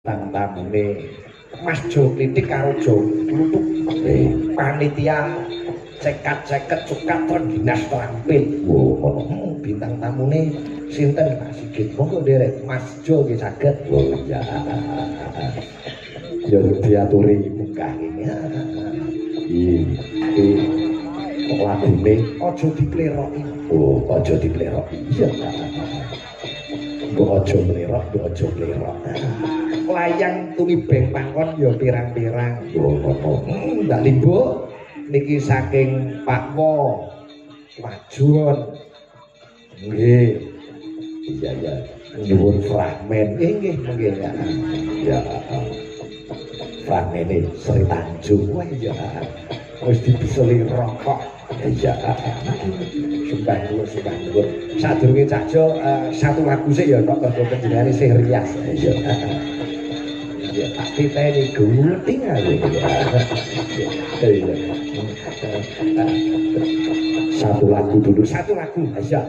tamune Mas Jo Klitik karo Jo Kluthuk panitia cekat-ceket cukat Trengginas Trampil. Ngono bintang tamune sinten Mas Sigit? Monggo nderek Mas Jo nggih saged. Oh iya. Ya diaturi munggah ini. Iki lagune aja dipleroki. Oh, aja dipleroki. Iya. Mbok aja mlerok, mbok aja mlerok. Layang tumibeng pangkon ya pirang-pirang. Mbak Limbo niki saking Pak Wo Wajon. Nggih. Iya ya. Nyuwun fragmen. Nggih mungkin ya. Ya. Fragmene Sri Tanjung. Wah iya. Wis dibiseli rokok. Iya. Sumpah dulu. Sadurunge Cak Jo satu lagu sik ya kok kanggo panjenengane sing rias. Iya. Ya tak titeni gunting ae. Iya. Satu lagu dulu, satu lagu aja.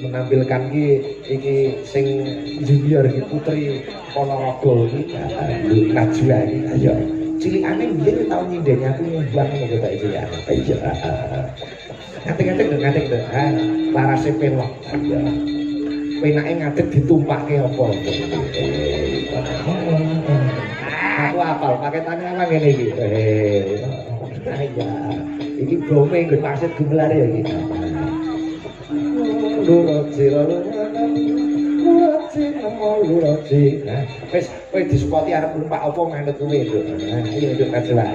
Menampilkan iki sing junior iki Putri Ponorogo iki Najwa iki. Ayo. Cilikane biyen tau nyindeni aku nyumbang ngono ta iki ya. Iya. Ngadeg-ngadeg lho. Larase pelok. Iya. Penake ngadeg ditumpakke apa? Aku apal paketane apa ngene iki. Iya. Iki bome nggon maksud gumelar ya iki. Lurati. Wis kowe disepoti arep numpak apa manut kowe lho. Iki nduk kajelan.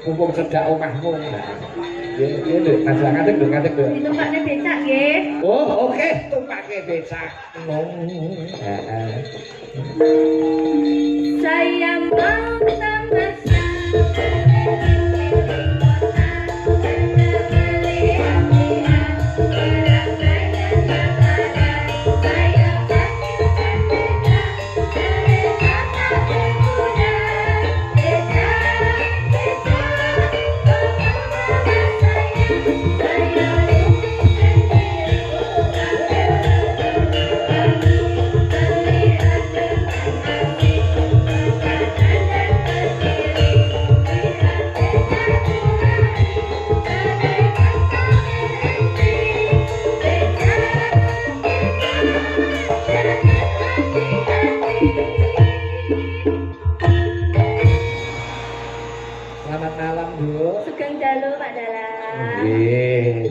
Mumpung cedak omahmu. Ya lho, ngadeg lho. Ditumpakne becak nggih. Oh, oke, tumpake becak. Sayang mau tamasya.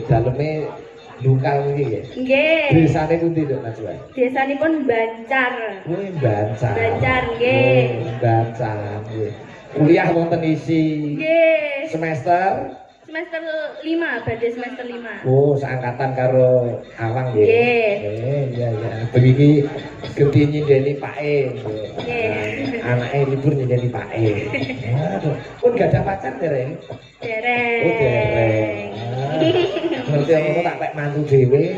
Daleme Lungkal iki nggih. Nggih. Desane pundi Nduk Najwa? Desanipun Bancar. Kuwi Bancar. Bancar nggih. Bancar nggih. Kuliah wonten isi. Nggih. Semester 5, badhe semester 5. Oh, seangkatan karo Awang nggih. Nggih. Iya. Begini gedhe nyindeni Pake nggih. Nggih. Anake libur nyindeni Pake. Aduh, pun gak ada pacar dereng. Dereng. Oh, dereng. Ngerti ngono tak pek mantu dhewe.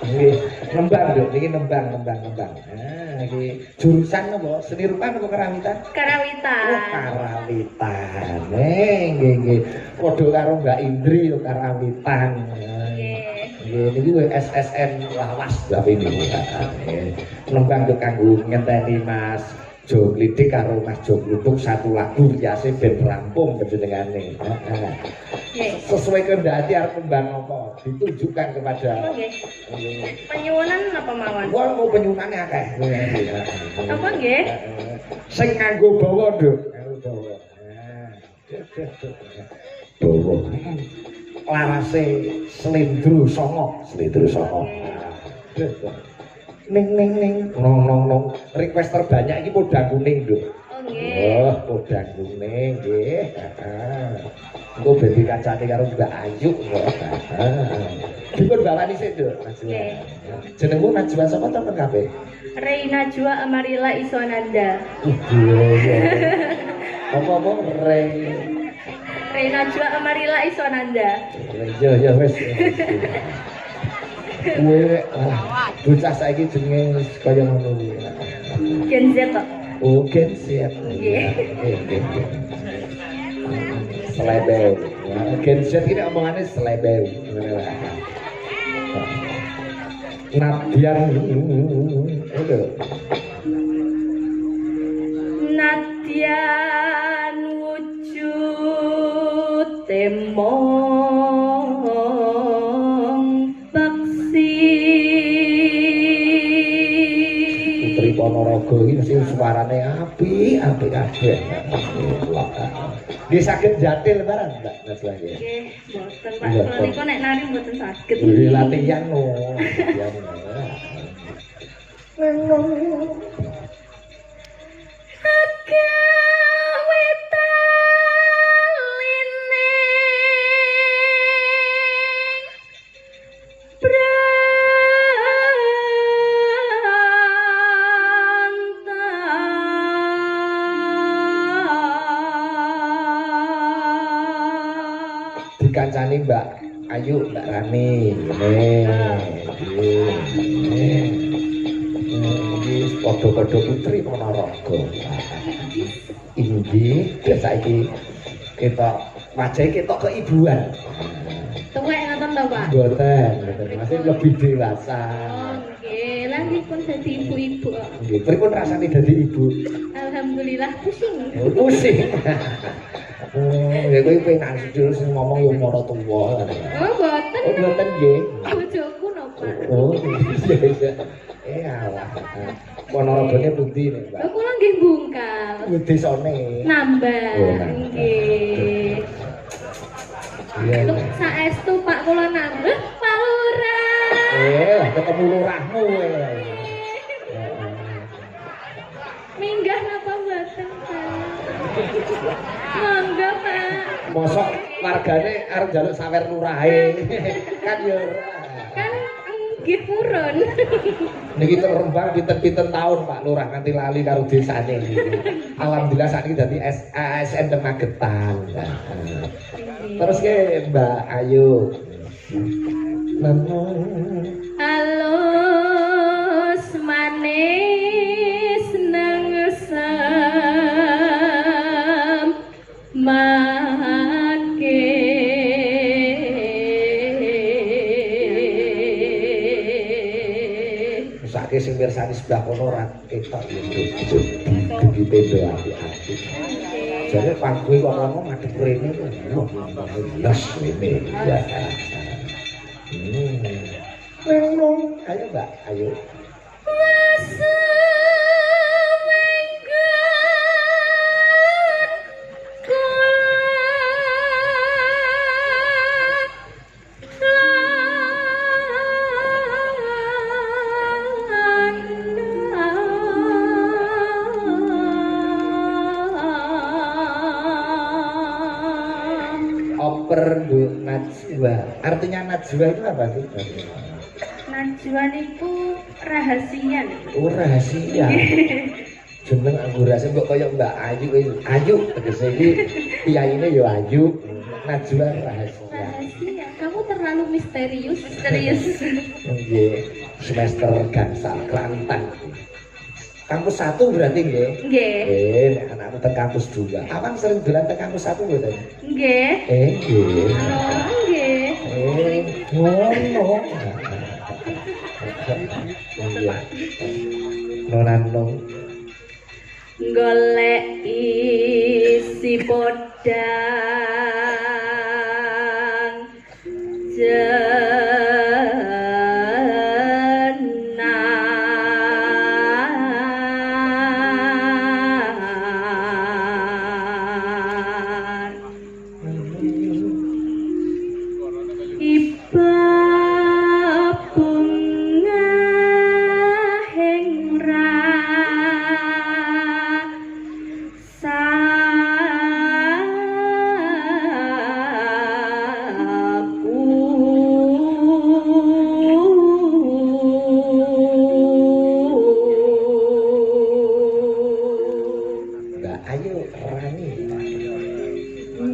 Nggih, nembang Nduk, niki nembang. Iki jurusan apa? Seni rupa apa karawitan? Karawitan. Oh, karawitan. Nggih. Padha karo Mbak Indri yo karawitan. Nggih, niki SSN lawas Mbak ini. Nembang yo kanggo ngenteni Mas Jo Klitik karo Mas Jo Kluthuk satu lagu riase ben rampung panjenengane. Sesuai kehendak arep nembang apa ditujukan kepada penyuwunan apa mawon? Wah, mau penyuwunane akeh. Apa nggih? Sing nganggo bawa, Nduk. Bawa. Larase Slendro Songo. Ning nong request terbanyak iki podang kuning Nduk. Oh nggih. Oh, podang kuning nggih. Engko ben dikacake karo Mbak Ayu kok. Dipun bawani sik Nduk, Najwa. Jenengmu Najwa sapa to kabeh? Reina Najwa Amarila Iswananda. Apa Reina Najwa Amarila Iswananda. Ya wis. Kowe bocah saiki jenenge kaya ngono kuwi. Gen Z kok. Oh, Gen Z. Nggih. Selebel. Gen Z ini omongannya selebel. Nadian itu. Nadian wujud temong beksi. Putri Ponorogo ini mesti suaranya api kabeh. Dia sakit jatil barang Mbak Najwa ya. Nggih, mboten Pak. Kalau niku nek nari mboten saged. Wih, latihan no. Dikancani Mbak Ayu, Mbak Rani. Ini podo-podo Putri Ponorogo. Ini biasa ini kita wajah kita keibuan. Tuwek ngoten to, Pak? Mboten, masih lebih dewasa. Oh, nggih. Lah nipun dadi ibu-ibu kok. Nggih, pripun rasane dadi ibu? Alhamdulillah pusing. Oh, pusing. Ya kowe penak terus ngomong yo mara tuwa. Oh, mboten. Oh, mboten nggih. Bojoku no, Pak. Oh, iya. Alah. Ponorogone pundi nih, Mbak? Lha kula nggih bungkal. Desane. Nambah. Oh, nambah. Nggih. Iya. Lho, saestu Pak kula nambah Pak Lurah. Ketemu lurahmu kowe. Minggah napa mboten, Pak? Monggo, Pak. Mosok wargane arep njaluk sawer lurahe. Kan yo Kan nggih purun. niki teng Rembang pinten-pinten taun Pak Lurah nganti lali karo desane. Alhamdulillah sakniki dadi ASN teng Magetan. Terus ke Mbak Ayu. Alus manis nengsem make Sake sing mirsani sebelah kono ora ketok itu begitu do apik-apik. Jadi pangkuwi kok ngono madhep rene kok blas rene ya. Nong, ayo Mbak, ayo. Oper Najwa. Artinya Najwa itu apa sih? Najwa niku rahasia. Oh, rahasia. Jeneng anggura sing kok kaya Mbak Ayu kuwi. Ayu tegese iki piyaine ya Ayu. Najwa rahasia. Rahasia. Kamu terlalu misterius. Nggih. Semester gangsal Kelantan. Kampus 1 berarti nggih? Nggih. Nek anakku teng kampus 2. Awan sering dolan teng kampus 1 mboten? Nggih. Nggih. Oh, nggih. Ngono. Nonanong golek isi podang jenar iba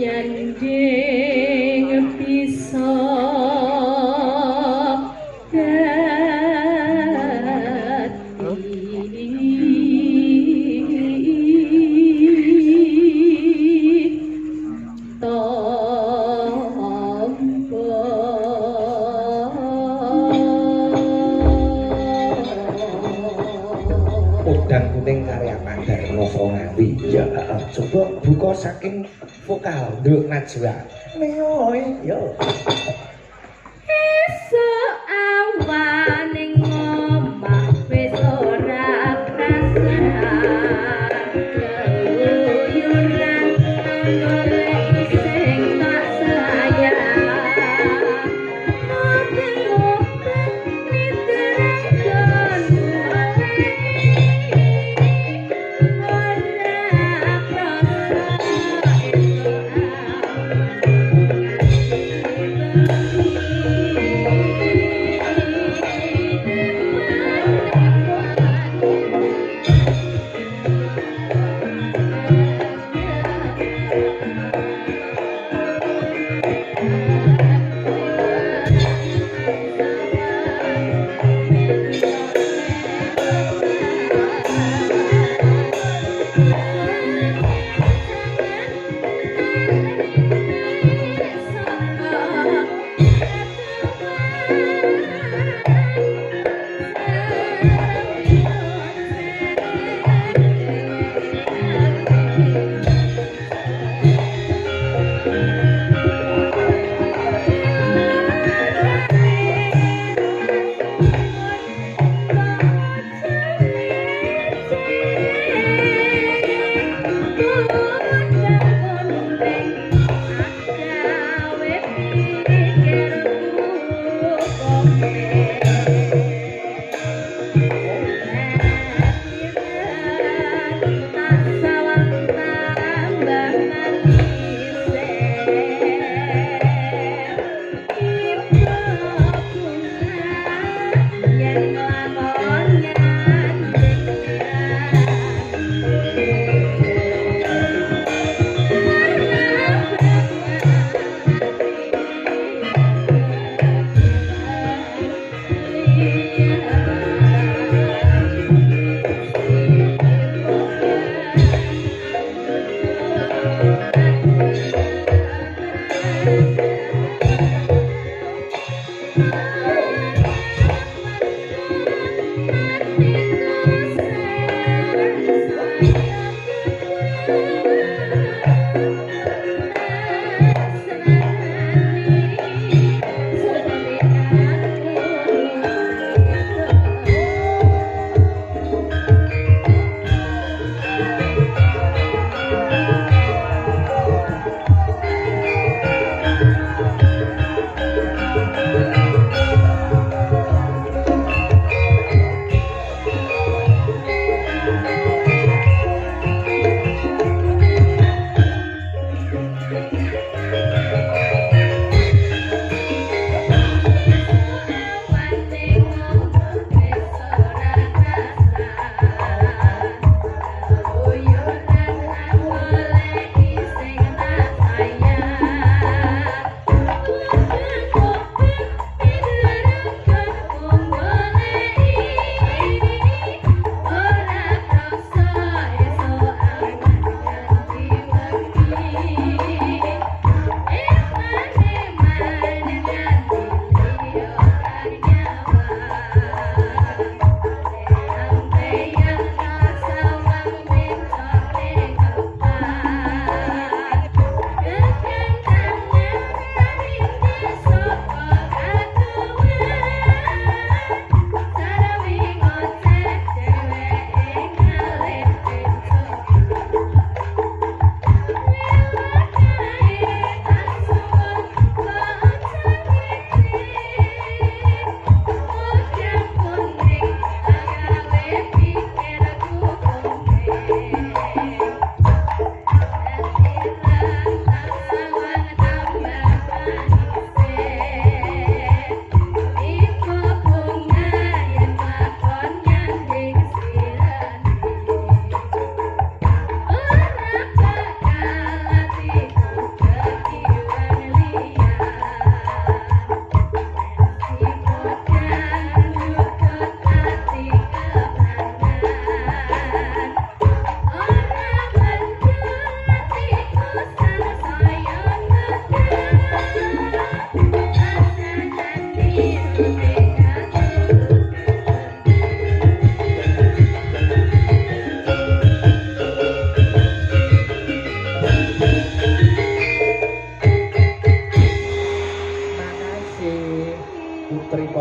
nyanding bisa dadi duka saking vokal Nduk Najwa. Meoy yo. Esuk awane ngomah wis ora prasaan keluyuran golek sing tak sayang ngopi-ngopi niterang ora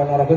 Ponorogo